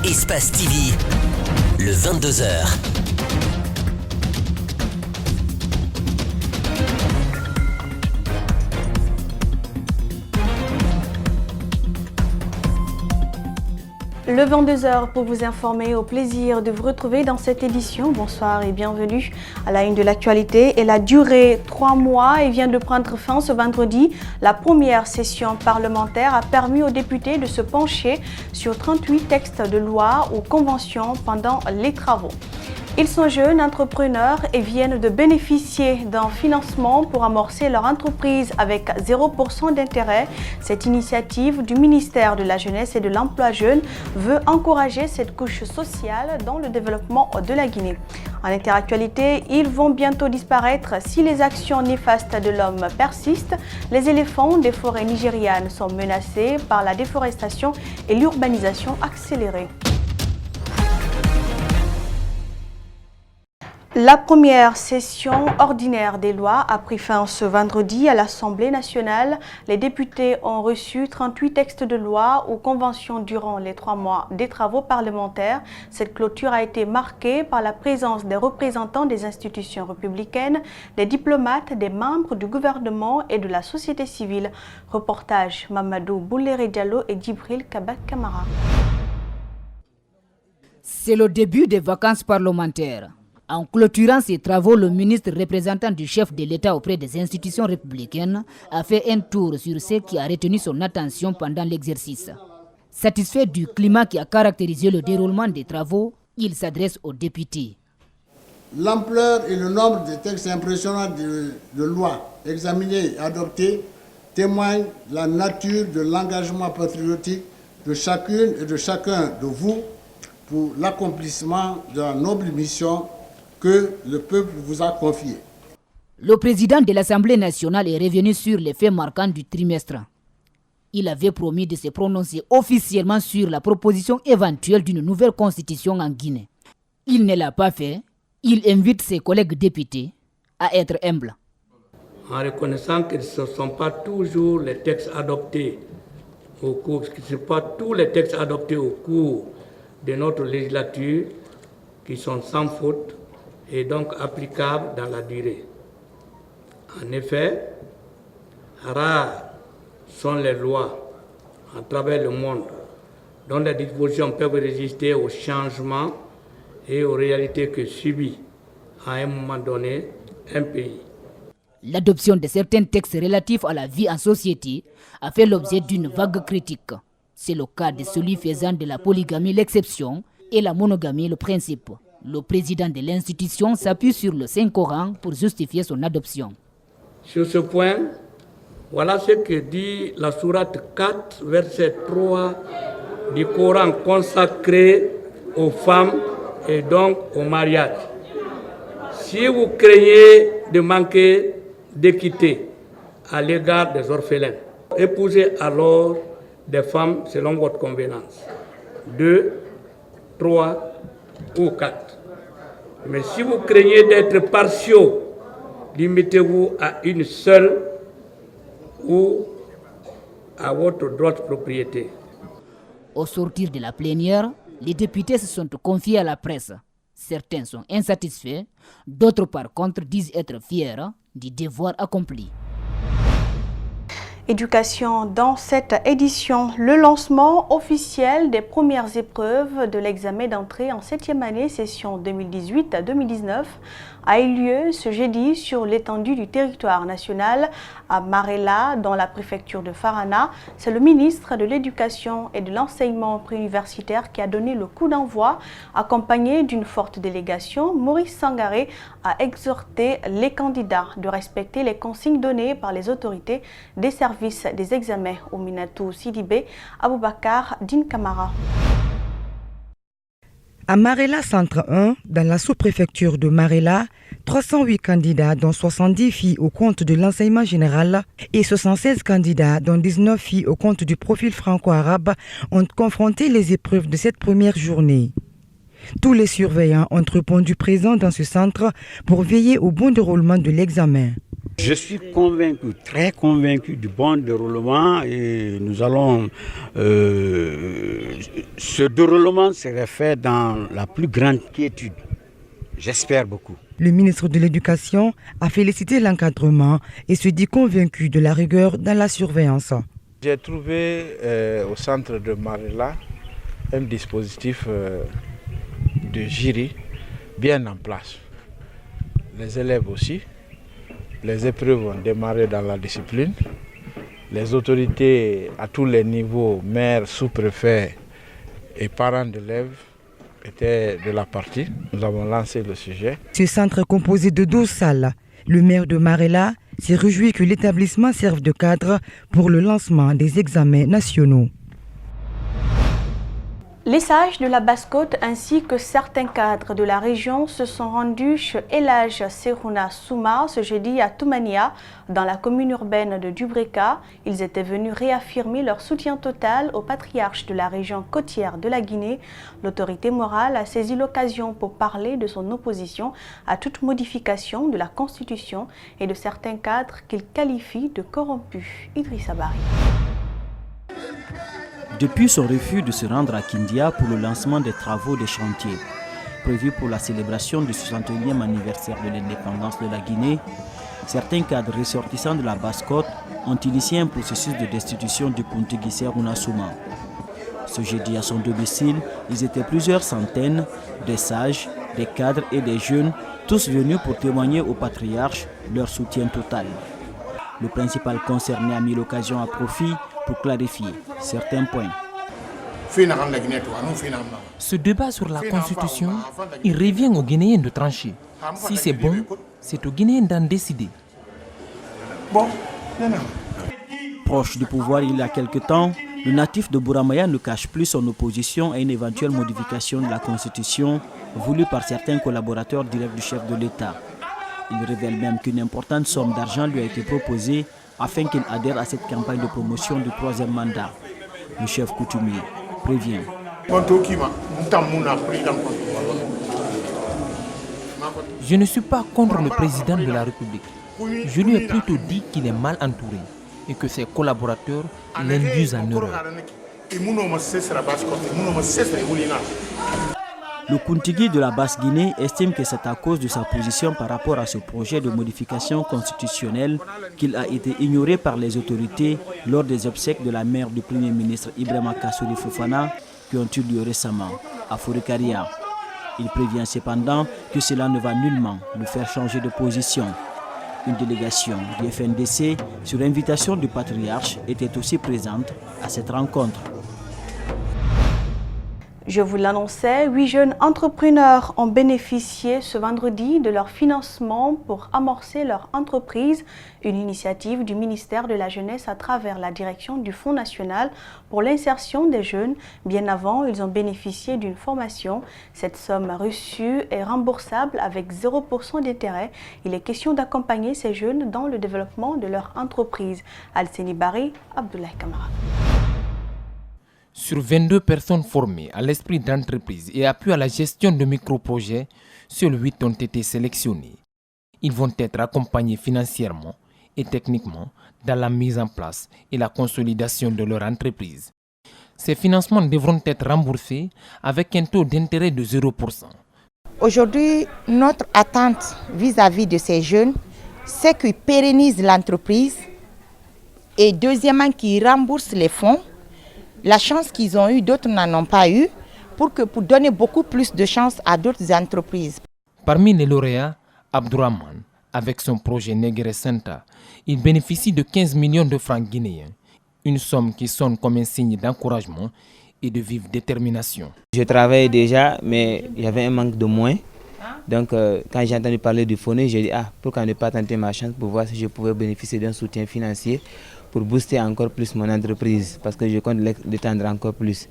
Espace TV, le 22h. Le 22h pour vous informer, au plaisir de vous retrouver dans cette édition. Bonsoir et bienvenue à la une de l'actualité. Elle a duré 3 mois et vient de prendre fin ce vendredi. La première session parlementaire a permis aux députés de se pencher sur 38 textes de loi ou conventions pendant les travaux. Ils sont jeunes entrepreneurs et viennent de bénéficier d'un financement pour amorcer leur entreprise avec 0% d'intérêt. Cette initiative du ministère de la Jeunesse et de l'Emploi jeune veut encourager cette couche sociale dans le développement de la Guinée. En interactualité, ils vont bientôt disparaître si les actions néfastes de l'homme persistent. Les éléphants des forêts nigérianes sont menacés par la déforestation et l'urbanisation accélérée. La première session ordinaire des lois a pris fin ce vendredi à l'Assemblée nationale. Les députés ont reçu 38 textes de loi ou conventions durant les 3 mois des travaux parlementaires. Cette clôture a été marquée par la présence des représentants des institutions républicaines, des diplomates, des membres du gouvernement et de la société civile. Reportage Mamadou Bouléré Diallo et Djibril Kabak Kamara. C'est le début des vacances parlementaires. En clôturant ces travaux, le ministre représentant du chef de l'État auprès des institutions républicaines a fait un tour sur ce qui a retenu son attention pendant l'exercice. Satisfait du climat qui a caractérisé le déroulement des travaux, il s'adresse aux députés. L'ampleur et le nombre de textes impressionnants de lois examinés et adoptés témoignent de la nature de l'engagement patriotique de chacune et de chacun de vous pour l'accomplissement de la noble mission que le peuple vous a confié. Le président de l'Assemblée nationale est revenu sur les faits marquants du trimestre. Il avait promis de se prononcer officiellement sur la proposition éventuelle d'une nouvelle constitution en Guinée. Il ne l'a pas fait. Il invite ses collègues députés à être humbles. En reconnaissant que ce ne sont pas toujours les textes adoptés au cours, tous les textes adoptés au cours de notre législature qui sont sans faute et donc applicable dans la durée. En effet, rares sont les lois à travers le monde dont les dispositions peuvent résister aux changements et aux réalités que subit à un moment donné un pays. L'adoption de certains textes relatifs à la vie en société a fait l'objet d'une vague critique. C'est le cas de celui faisant de la polygamie l'exception et la monogamie le principe. Le président de l'institution s'appuie sur le Saint-Coran pour justifier son adoption. Sur ce point, voilà ce que dit la sourate 4, verset 3 du Coran consacré aux femmes et donc au mariage. Si vous craignez de manquer d'équité à l'égard des orphelins, épousez alors des femmes selon votre convenance. 2, 3 ou 4. Mais si vous craignez d'être partiaux, limitez-vous à une seule ou à votre droit de propriété. Au sortir de la plénière, les députés se sont confiés à la presse. Certains sont insatisfaits, d'autres par contre disent être fiers du devoir accompli. Éducation dans cette édition, le lancement officiel des premières épreuves de l'examen d'entrée en 7e année session 2018-2019 a eu lieu ce jeudi sur l'étendue du territoire national à Marella, dans la préfecture de Farana. C'est le ministre de l'Éducation et de l'Enseignement préuniversitaire qui a donné le coup d'envoi, accompagné d'une forte délégation. Maurice Sangaré a exhorté les candidats de respecter les consignes données par les autorités des services des examens au Minatou Sidibé, Aboubakar Din Kamara. À Marella Centre 1, dans la sous-préfecture de Marella, 308 candidats, dont 70 filles au compte de l'enseignement général et 76 candidats, dont 19 filles au compte du profil franco-arabe, ont confronté les épreuves de cette première journée. Tous les surveillants ont répondu présents dans ce centre pour veiller au bon déroulement de l'examen. Je suis convaincu, très convaincu du bon déroulement et nous allons... ce déroulement serait fait dans la plus grande quiétude. J'espère beaucoup. Le ministre de l'Éducation a félicité l'encadrement et se dit convaincu de la rigueur dans la surveillance. J'ai trouvé au centre de Marella un dispositif de jury bien en place. Les élèves aussi. Les épreuves ont démarré dans la discipline. Les autorités à tous les niveaux, maires, sous-préfets et parents d'élèves, étaient de la partie. Nous avons lancé le sujet. Ce centre est composé de 12 salles. Le maire de Marella s'est réjoui que l'établissement serve de cadre pour le lancement des examens nationaux. Les sages de la Basse-Côte ainsi que certains cadres de la région se sont rendus chez Elhadj Serouna Souma ce jeudi à Toumania, dans la commune urbaine de Dubreka. Ils étaient venus réaffirmer leur soutien total au patriarche de la région côtière de la Guinée. L'autorité morale a saisi l'occasion pour parler de son opposition à toute modification de la Constitution et de certains cadres qu'il qualifie de corrompus. Idrissa Bari. Depuis son refus de se rendre à Kindia pour le lancement des travaux des chantiers prévus pour la célébration du 61e anniversaire de l'indépendance de la Guinée, certains cadres ressortissants de la Basse-Côte ont initié un processus de destitution du Kuntigi Serouna Souma. Ce jeudi à son domicile, ils étaient plusieurs centaines, des sages, des cadres et des jeunes, tous venus pour témoigner au patriarche leur soutien total. Le principal concerné a mis l'occasion à profit pour clarifier certains points. Ce débat sur la Constitution, il revient aux Guinéens de trancher. Si c'est bon, c'est aux Guinéens d'en décider. Proche du pouvoir il y a quelque temps, le natif de Bouramaya ne cache plus son opposition à une éventuelle modification de la Constitution voulue par certains collaborateurs directs du chef de l'État. Il révèle même qu'une importante somme d'argent lui a été proposée afin qu'il adhère à cette campagne de promotion du 3e mandat. Le chef coutumier prévient. Je ne suis pas contre le président de la République. Je lui ai plutôt dit qu'il est mal entouré et que ses collaborateurs l'induisent en erreur. Le Kuntigi de la Basse-Guinée estime que c'est à cause de sa position par rapport à ce projet de modification constitutionnelle qu'il a été ignoré par les autorités lors des obsèques de la mère du Premier ministre Ibrahima Kassouri Fofana qui ont eu lieu récemment à Forikaria. Il prévient cependant que cela ne va nullement le faire changer de position. Une délégation du FNDC, sur invitation du patriarche, était aussi présente à cette rencontre. Je vous l'annonçais, 8 jeunes entrepreneurs ont bénéficié ce vendredi de leur financement pour amorcer leur entreprise, une initiative du ministère de la Jeunesse à travers la direction du Fonds national pour l'insertion des jeunes. Bien avant, ils ont bénéficié d'une formation. Cette somme reçue est remboursable avec 0% d'intérêt. Il est question d'accompagner ces jeunes dans le développement de leur entreprise. Al-Seni Bari, Abdoulaye Kamara. Sur 22 personnes formées à l'esprit d'entreprise et appuyées à la gestion de micro-projets, seuls 8 ont été sélectionnés. Ils vont être accompagnés financièrement et techniquement dans la mise en place et la consolidation de leur entreprise. Ces financements devront être remboursés avec un taux d'intérêt de 0%. Aujourd'hui, notre attente vis-à-vis de ces jeunes, c'est qu'ils pérennisent l'entreprise et deuxièmement qu'ils remboursent les fonds. La chance qu'ils ont eue, d'autres n'en ont pas eu, pour donner beaucoup plus de chance à d'autres entreprises. Parmi les lauréats, Abdourahman, avec son projet Negre Center, il bénéficie de 15 millions de francs guinéens, une somme qui sonne comme un signe d'encouragement et de vive détermination. Je travaillais déjà, mais il y avait un manque de moyens. Donc, quand j'ai entendu parler du FONE, j'ai dit pourquoi ne pas tenter ma chance pour voir si je pouvais bénéficier d'un soutien financier pour booster encore plus mon entreprise, parce que je compte l'étendre encore plus.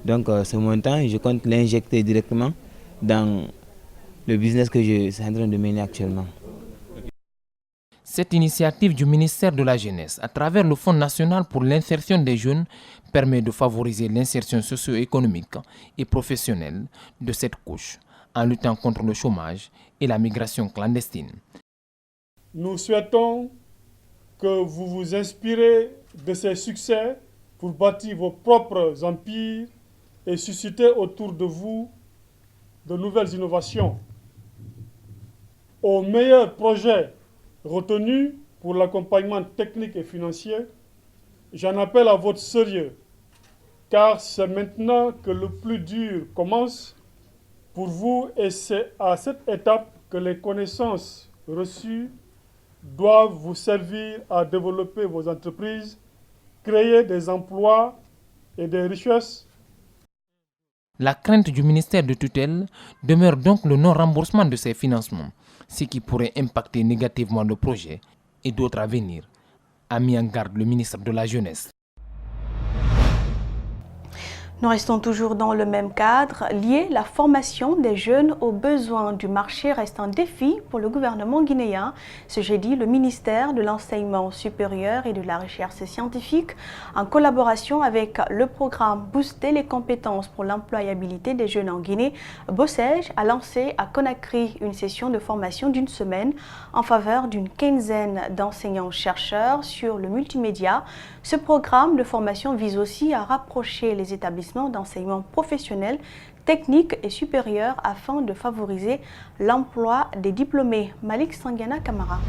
Donc, ce montant, je compte l'injecter directement dans le business que je suis en train de mener actuellement. Cette initiative du ministère de la Jeunesse, à travers le Fonds national pour l'insertion des jeunes, permet de favoriser l'insertion socio-économique et professionnelle de cette couche, en luttant contre le chômage et la migration clandestine. Nous souhaitons que vous vous inspirez de ces succès pour bâtir vos propres empires et susciter autour de vous de nouvelles innovations. Aux meilleurs projets retenus pour l'accompagnement technique et financier, j'en appelle à votre sérieux, car c'est maintenant que le plus dur commence pour vous et c'est à cette étape que les connaissances reçues doivent vous servir à développer vos entreprises, créer des emplois et des richesses. La crainte du ministère de tutelle demeure donc le non-remboursement de ces financements, ce qui pourrait impacter négativement le projet et d'autres à venir, a mis en garde le ministre de la Jeunesse. Nous restons toujours dans le même cadre. Lié, la formation des jeunes aux besoins du marché reste un défi pour le gouvernement guinéen. Ce jeudi, le ministère de l'Enseignement supérieur et de la Recherche scientifique, en collaboration avec le programme Booster les compétences pour l'employabilité des jeunes en Guinée, BOSEJ, a lancé à Conakry une session de formation d'une semaine en faveur d'une quinzaine d'enseignants-chercheurs sur le multimédia. Ce programme de formation vise aussi à rapprocher les établissements d'enseignement professionnel, technique et supérieur afin de favoriser l'emploi des diplômés. Malik Sangiana Kamara.